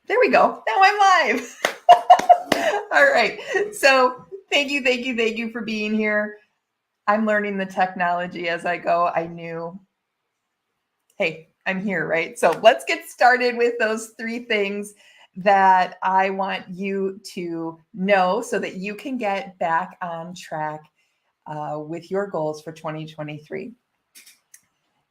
There we go. Now I'm live. All right. So thank you for being here. I'm learning the technology as I go. I knew, hey, I'm here, right? So let's get started with those 3 things that I want you to know so that you can get back on track with your goals for 2023.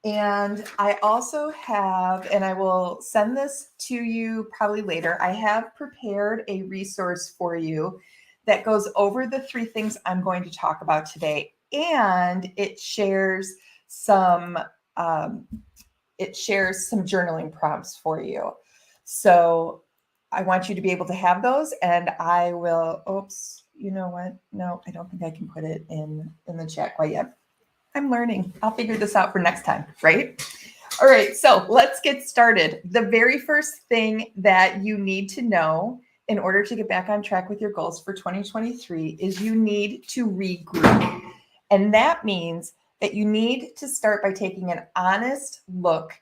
And I also have, and I will send this to you probably later, I have prepared a resource for you that goes over the 3 things I'm going to talk about today. And it shares some journaling prompts for you. So I want you to be able to have those, and I will, oops, you know what? No, I don't think I can put it in the chat quite yet. I'm learning. I'll figure this out for next time, right? All right, so let's get started. The very first thing that you need to know in order to get back on track with your goals for 2023 is you need to regroup. And that means that you need to start by taking an honest look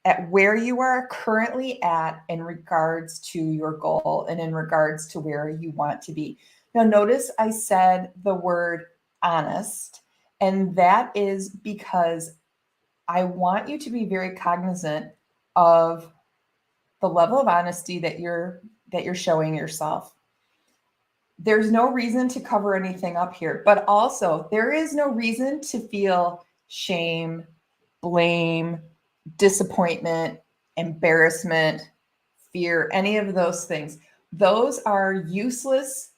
at where you are currently at in regards to your goal and in regards to where you want to be. Now, notice I said the word honest. And that is because I want you to be very cognizant of the level of honesty that you're showing yourself. There's no reason to cover anything up here, but also there is no reason to feel shame, blame, disappointment, embarrassment, fear, any of those things. Those are useless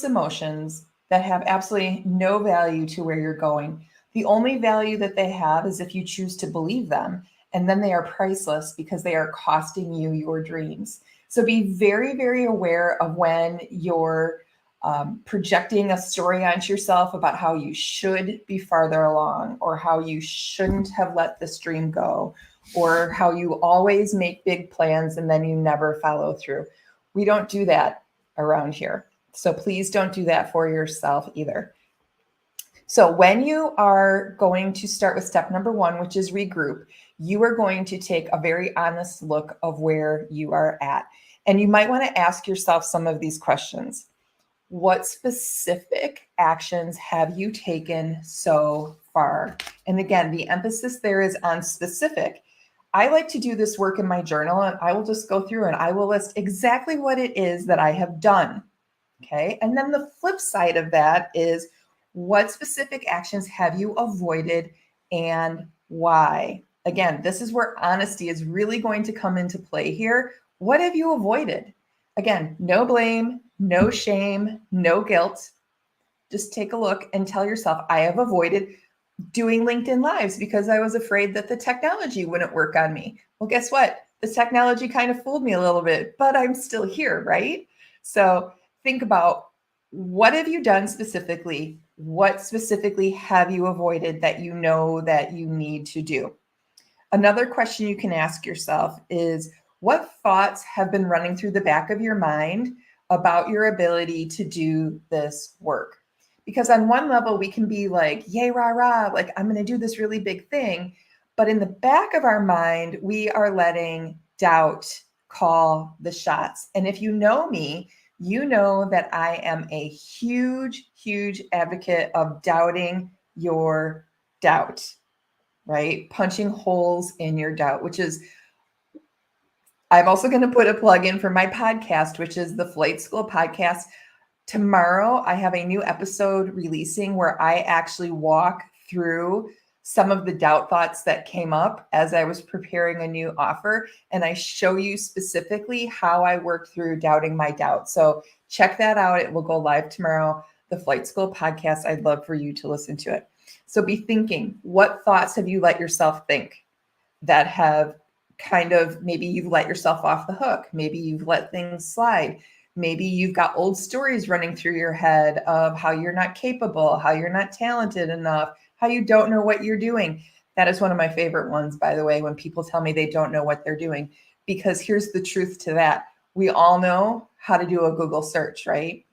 emotions that have absolutely no value to where you're going. The only value that they have is if you choose to believe them, and then they are priceless because they are costing you your dreams. So be very, very aware of when you're projecting a story onto yourself about how you should be farther along, or how you shouldn't have let this dream go, or how you always make big plans and then you never follow through. We don't do that around here. So please don't do that for yourself either. So when you are going to start with step number 1, which is regroup, you are going to take a very honest look of where you are at. And you might want to ask yourself some of these questions. What specific actions have you taken so far? And again, the emphasis there is on specific. I like to do this work in my journal, and I will just go through and I will list exactly what it is that I have done. Okay. And then the flip side of that is, what specific actions have you avoided and why? Again, this is where honesty is really going to come into play here. What have you avoided? Again, no blame, no shame, no guilt. Just take a look and tell yourself, I have avoided doing LinkedIn Lives because I was afraid that the technology wouldn't work on me. Well, guess what? The technology kind of fooled me a little bit, but I'm still here, right? So think about, what have you done specifically? What specifically have you avoided that you know that you need to do? Another question you can ask yourself is, what thoughts have been running through the back of your mind about your ability to do this work? Because on one level, we can be like, yay, rah, rah, like I'm going to do this really big thing. But in the back of our mind, we are letting doubt call the shots. And if you know me, you know that I am a huge, huge advocate of doubting your doubt, right? Punching holes in your doubt, which is, I'm also going to put a plug in for my podcast, which is the Flight School Podcast. Tomorrow, I have a new episode releasing where I actually walk through some of the doubt thoughts that came up as I was preparing a new offer. And I show you specifically how I worked through doubting my doubt. So check that out. It will go live tomorrow, the Flight School Podcast. I'd love for you to listen to it. So be thinking, what thoughts have you let yourself think that have kind of, maybe you've let yourself off the hook. Maybe you've let things slide. Maybe you've got old stories running through your head of how you're not capable, how you're not talented enough, how you don't know what you're doing. That is one of my favorite ones, by the way, when people tell me they don't know what they're doing, because here's the truth to that. We all know how to do a Google search, right?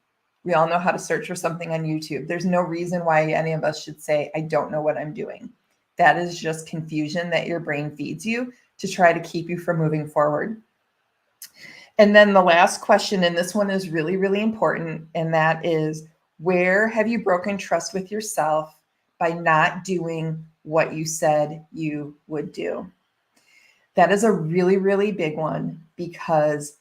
We all know how to search for something on YouTube. There's no reason why any of us should say, I don't know what I'm doing. That is just confusion that your brain feeds you to try to keep you from moving forward. And then the last question, and this one is really, really important, and that is, where have you broken trust with yourself by not doing what you said you would do? That is a really, really big one, because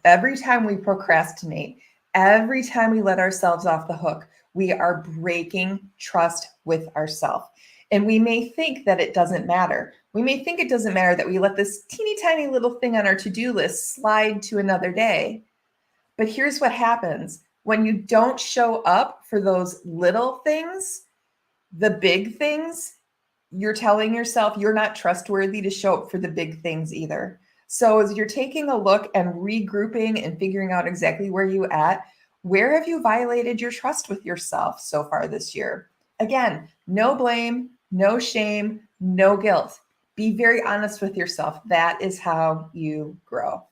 every time we procrastinate, every time we let ourselves off the hook, we are breaking trust with ourselves. And we may think that it doesn't matter. We may think it doesn't matter that we let this teeny tiny little thing on our to-do list slide to another day. But here's what happens. When you don't show up for those little things, the big things, you're telling yourself you're not trustworthy to show up for the big things either. So as you're taking a look and regrouping and figuring out exactly where you at, where have you violated your trust with yourself so far this year? Again, no blame, no shame, no guilt. Be very honest with yourself. That is how you grow.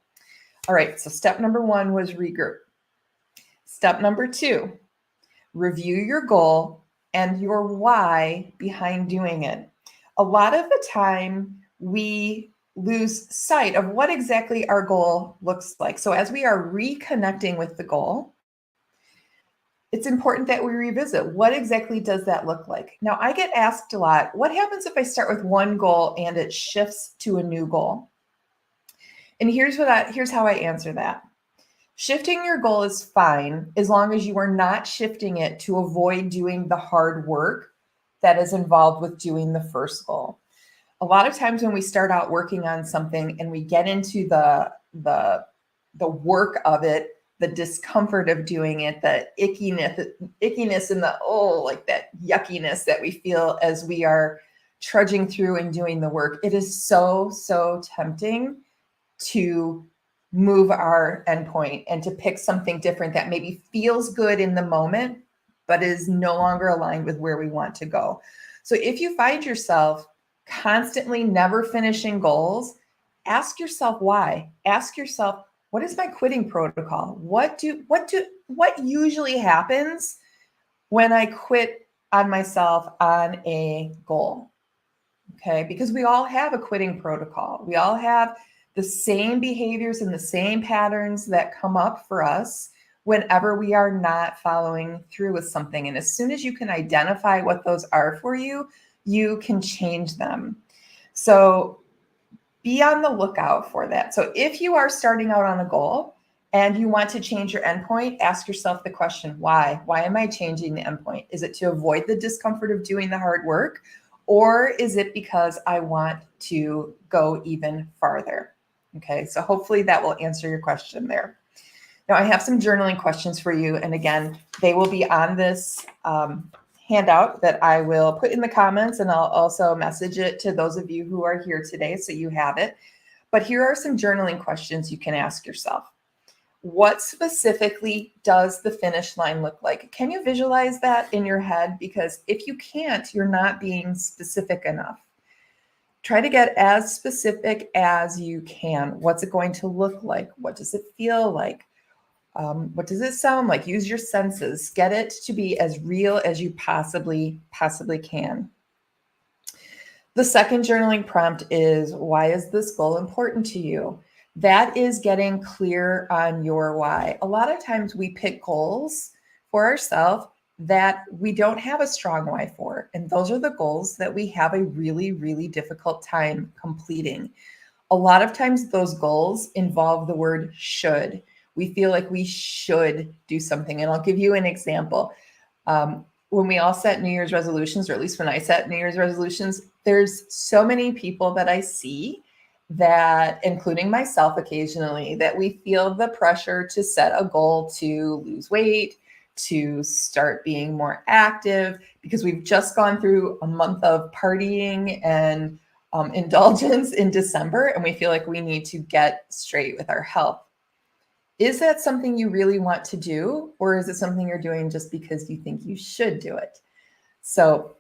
All right, so step number 1 was regroup. Step number 2, review your goal and your why behind doing it. A lot of the time, we lose sight of what exactly our goal looks like. So as we are reconnecting with the goal, it's important that we revisit, what exactly does that look like? Now, I get asked a lot, what happens if I start with one goal and it shifts to a new goal? And here's how I answer that. Shifting your goal is fine as long as you are not shifting it to avoid doing the hard work that is involved with doing the first goal. A lot of times when we start out working on something and we get into the work of it, the discomfort of doing it, the ickiness and the, like that yuckiness that we feel as we are trudging through and doing the work, it is so, so tempting to move our endpoint and to pick something different that maybe feels good in the moment, but is no longer aligned with where we want to go. So if you find yourself constantly never finishing goals, ask yourself why. Ask yourself, what is my quitting protocol? What usually happens when I quit on myself on a goal? Okay, because we all have a quitting protocol. We all have the same behaviors and the same patterns that come up for us whenever we are not following through with something. And as soon as you can identify what those are for you, you can change them. So be on the lookout for that. So if you are starting out on a goal and you want to change your endpoint, ask yourself the question, why? Why am I changing the endpoint? Is it to avoid the discomfort of doing the hard work? Or is it because I want to go even farther? Okay, so hopefully that will answer your question there. Now I have some journaling questions for you. And again, they will be on this handout that I will put in the comments, and I'll also message it to those of you who are here today so you have it. But here are some journaling questions you can ask yourself. What specifically does the finish line look like? Can you visualize that in your head? Because if you can't, you're not being specific enough. Try to get as specific as you can. What's it going to look like? What does it feel like? What does it sound like? Use your senses. Get it to be as real as you possibly can. The second journaling prompt is, why is this goal important to you? That is getting clear on your why. A lot of times we pick goals for ourselves that we don't have a strong why for. And those are the goals that we have a really, really difficult time completing. A lot of times those goals involve the word should. We feel like we should do something. And I'll give you an example. When we all set New Year's resolutions, or at least when I set New Year's resolutions, there's so many people that I see that, including myself occasionally, that we feel the pressure to set a goal to lose weight, to start being more active, because we've just gone through a month of partying and indulgence in December, and we feel like we need to get straight with our health. Is that something you really want to do, or is it something you're doing just because you think you should do it? So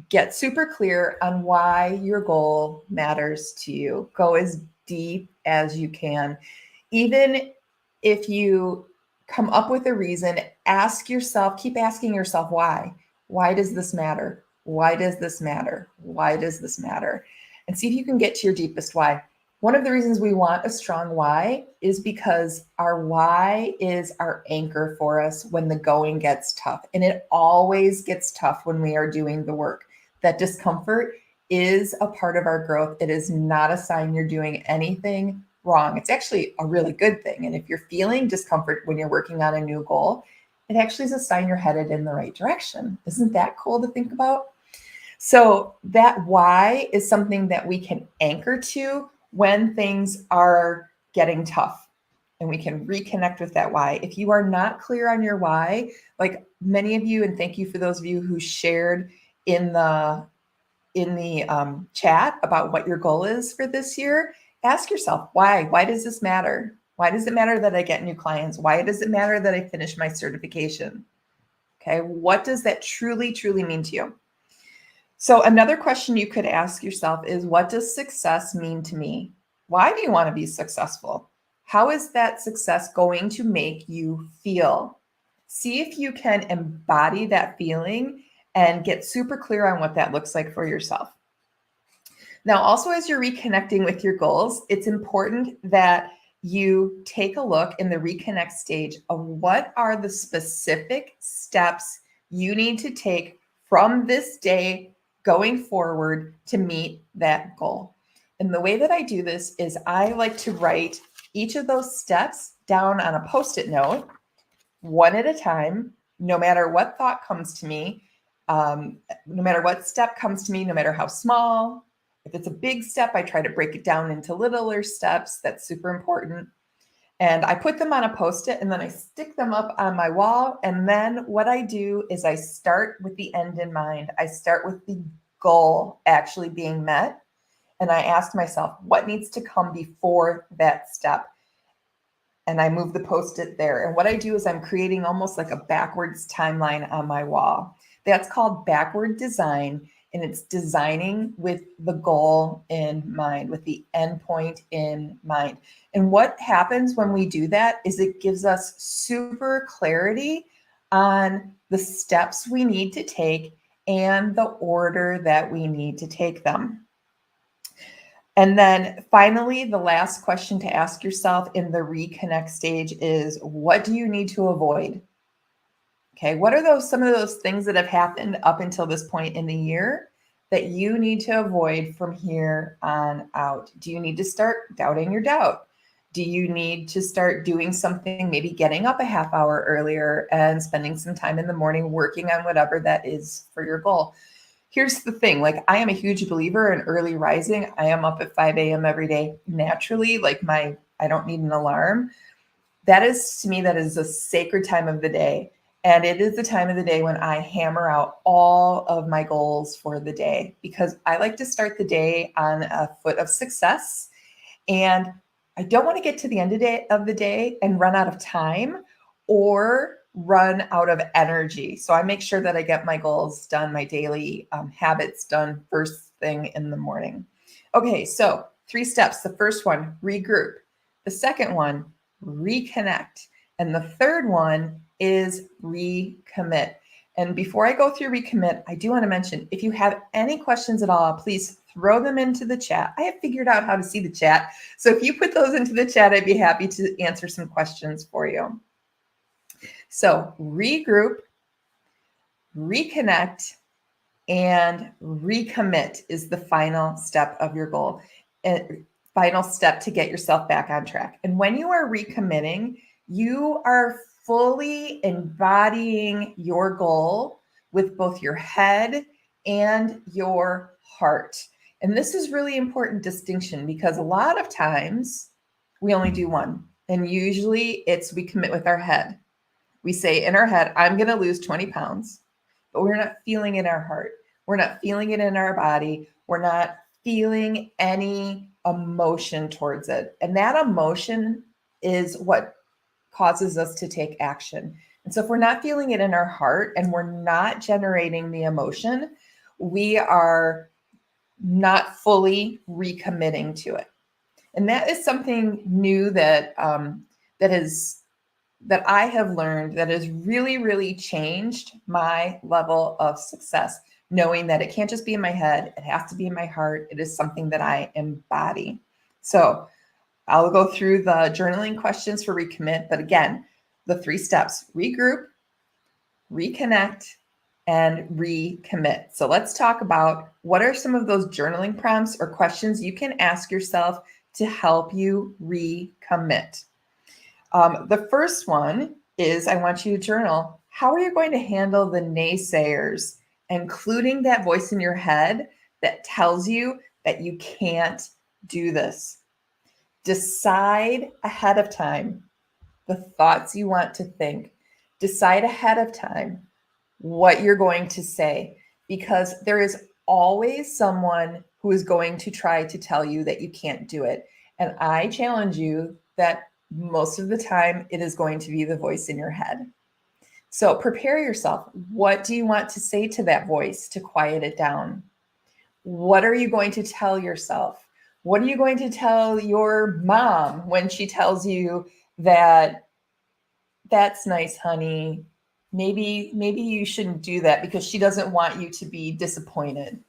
get super clear on why your goal matters to you. Go as deep as you can. Even if you come up with a reason, ask yourself, keep asking yourself why. Why does this matter? Why does this matter? Why does this matter? And see if you can get to your deepest why. One of the reasons we want a strong why is because our why is our anchor for us when the going gets tough. And it always gets tough when we are doing the work. That discomfort is a part of our growth. It is not a sign you're doing anything wrong. It's actually a really good thing. And if you're feeling discomfort when you're working on a new goal, it actually is a sign you're headed in the right direction. Isn't that cool to think about? So that why is something that we can anchor to when things are getting tough, and we can reconnect with that why. If you are not clear on your why, like many of you, and thank you for those of you who shared in the chat about what your goal is for this year, ask yourself why. Why does this matter? Why does it matter that I get new clients? Why does it matter that I finish my certification? Okay, what does that truly, truly mean to you? So another question you could ask yourself is, what does success mean to me? Why do you want to be successful? How is that success going to make you feel? See if you can embody that feeling and get super clear on what that looks like for yourself. Now, also, as you're reconnecting with your goals, it's important that you take a look in the reconnect stage of what are the specific steps you need to take from this day going forward to meet that goal. And the way that I do this is I like to write each of those steps down on a Post-it note, one at a time, no matter what thought comes to me, no matter what step comes to me, no matter how small. If it's a big step, I try to break it down into littler steps. That's super important. And I put them on a Post-it and then I stick them up on my wall. And then what I do is I start with the end in mind. I start with the goal actually being met. And I ask myself, what needs to come before that step? And I move the Post-it there. And what I do is I'm creating almost like a backwards timeline on my wall. That's called backward design. And it's designing with the goal in mind, with the endpoint in mind. And what happens when we do that is it gives us super clarity on the steps we need to take and the order that we need to take them. And then finally, the last question to ask yourself in the reconnect stage is, what do you need to avoid? Okay, what are some of those things that have happened up until this point in the year that you need to avoid from here on out? Do you need to start doubting your doubt? Do you need to start doing something, maybe getting up a half hour earlier and spending some time in the morning working on whatever that is for your goal? Here's the thing, like I am a huge believer in early rising. I am up at 5 a.m. every day naturally, I don't need an alarm. That is, to me, that is a sacred time of the day. And it is the time of the day when I hammer out all of my goals for the day, because I like to start the day on a foot of success. And I don't want to get to the end of the day and run out of time or run out of energy. So I make sure that I get my goals done, my daily habits done first thing in the morning. Okay, so 3 steps. The first one, regroup. The second one, reconnect. And the third one is recommit. And before I go through recommit, I do want to mention, if you have any questions at all, please throw them into the chat. I have figured out how to see the chat. So if you put those into the chat, I'd be happy to answer some questions for you. So regroup, reconnect, and recommit is the final step of your goal. Final step to get yourself back on track. And when you are recommitting, you are fully embodying your goal with both your head and your heart. And this is really important distinction, because a lot of times we only do one. And usually we commit with our head. We say in our head, I'm going to lose 20 pounds, but we're not feeling it in our heart. We're not feeling it in our body. We're not feeling any emotion towards it. And that emotion is what causes us to take action. And so if we're not feeling it in our heart and we're not generating the emotion, we are not fully recommitting to it. And that is something new that I have learned that has really, really changed my level of success, knowing that it can't just be in my head, it has to be in my heart. It is something that I embody. So I'll go through the journaling questions for recommit, but again, the 3 steps: regroup, reconnect, and recommit. So let's talk about what are some of those journaling prompts or questions you can ask yourself to help you recommit. The first one is, I want you to journal, how are you going to handle the naysayers, including that voice in your head that tells you that you can't do this? Decide ahead of time the thoughts you want to think. Decide ahead of time what you're going to say, because there is always someone who is going to try to tell you that you can't do it. And I challenge you that most of the time it is going to be the voice in your head. So prepare yourself. What do you want to say to that voice to quiet it down? What are you going to tell yourself? What are you going to tell your mom when she tells you that that's nice, honey? Maybe you shouldn't do that because she doesn't want you to be disappointed.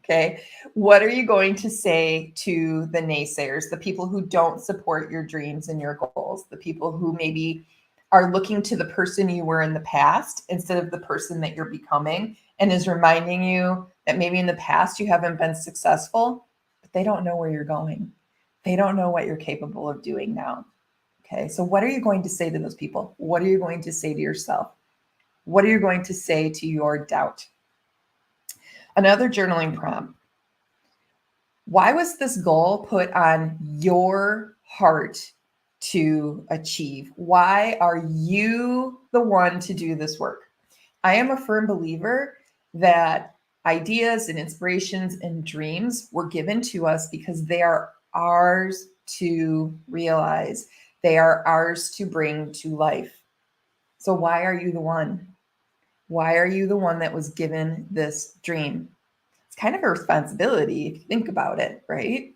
Okay. What are you going to say to the naysayers, the people who don't support your dreams and your goals, the people who maybe are looking to the person you were in the past instead of the person that you're becoming, and is reminding you that maybe in the past you haven't been successful, but they don't know where you're going. They don't know what you're capable of doing now. Okay. So what are you going to say to those people? What are you going to say to yourself? What are you going to say to your doubt? Another journaling prompt. Why was this goal put on your heart to achieve? Why are you the one to do this work? I am a firm believer that ideas and inspirations and dreams were given to us because they are ours to realize. They are ours to bring to life. So why are you the one? Why are you the one that was given this dream? It's kind of a responsibility if you think about it, right?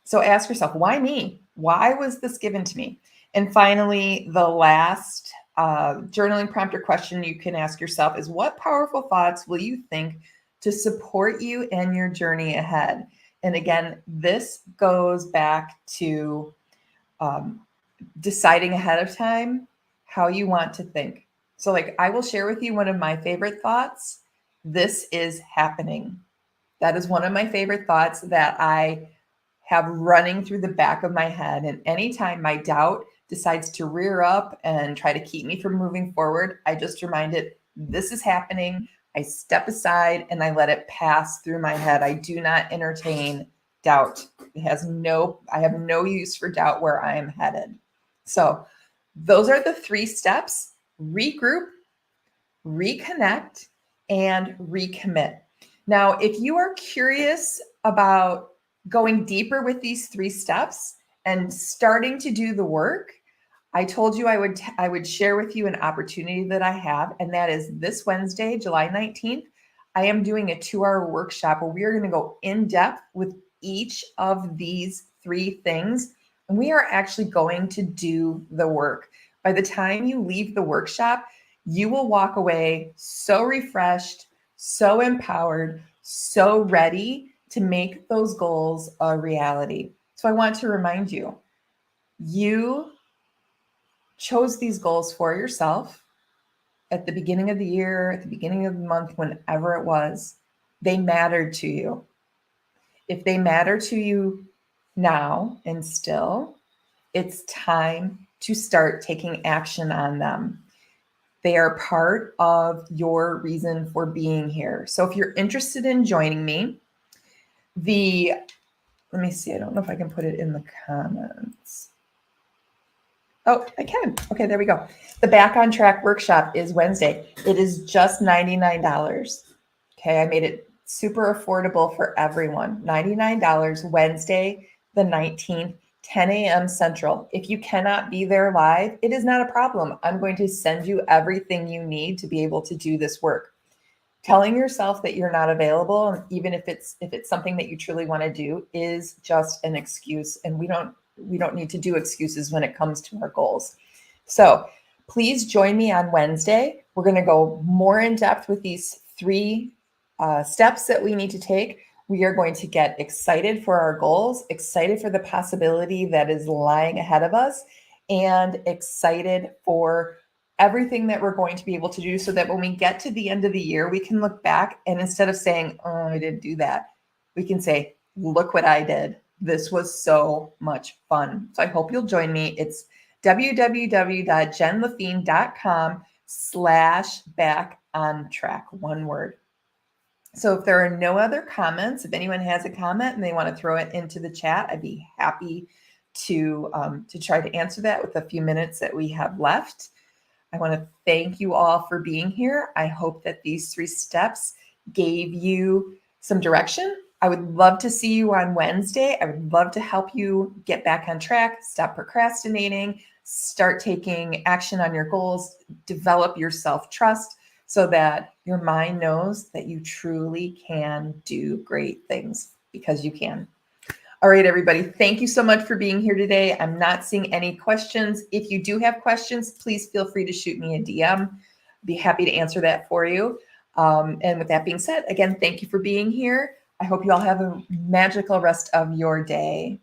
So ask yourself, why me? Why was this given to me? And finally, the last journaling prompt or question you can ask yourself is, what powerful thoughts will you think to support you and your journey ahead? And again, this goes back to deciding ahead of time how you want to think. So like, I will share with you one of my favorite thoughts. This is happening. That is one of my favorite thoughts that I have running through the back of my head. And anytime my doubt decides to rear up and try to keep me from moving forward, I just remind it, this is happening. I step aside and I let it pass through my head. I do not entertain doubt. I have no use for doubt where I am headed. So those are the 3 steps: regroup, reconnect, and recommit. Now, if you are curious about going deeper with these 3 steps and starting to do the work, I told you I would share with you an opportunity that I have, and that is this Wednesday, July 19th. I am doing a 2-hour workshop where we are going to go in depth with each of these 3 things, and we are actually going to do the work. By the time you leave the workshop, you will walk away so refreshed, so empowered, so ready to make those goals a reality. So I want to remind you, you chose these goals for yourself at the beginning of the year, at the beginning of the month, whenever it was. They mattered to you. If they matter to you now and still, it's time to start taking action on them. They are part of your reason for being here. So if you're interested in joining me, let me see, I don't know if I can put it in the comments. Oh, I can. Okay, there we go. The Back on Track workshop is Wednesday. It is just $99. Okay, I made it super affordable for everyone. $99, Wednesday, the 19th, 10 a.m. Central. If you cannot be there live, it is not a problem. I'm going to send you everything you need to be able to do this work. Telling yourself that you're not available, even if it's something that you truly want to do, is just an excuse, and we don't need to do excuses when it comes to our goals. So please join me on Wednesday. We're going to go more in depth with these 3 steps that we need to take. We are going to get excited for our goals, excited for the possibility that is lying ahead of us, and excited for everything that we're going to be able to do so that when we get to the end of the year, we can look back and instead of saying, oh, I didn't do that, we can say, look what I did. This was so much fun. So I hope you'll join me. It's www.jenlaffin.com/back on track, one word. So if there are no other comments, if anyone has a comment and they want to throw it into the chat, I'd be happy to try to answer that with a few minutes that we have left. I want to thank you all for being here. I hope that these 3 steps gave you some direction. I would love to see you on Wednesday. I would love to help you get back on track, stop procrastinating, start taking action on your goals, develop your self-trust so that your mind knows that you truly can do great things because you can. All right, everybody, thank you so much for being here today. I'm not seeing any questions. If you do have questions, please feel free to shoot me a DM. Be happy to answer that for you. And with that being said, again, thank you for being here. I hope you all have a magical rest of your day.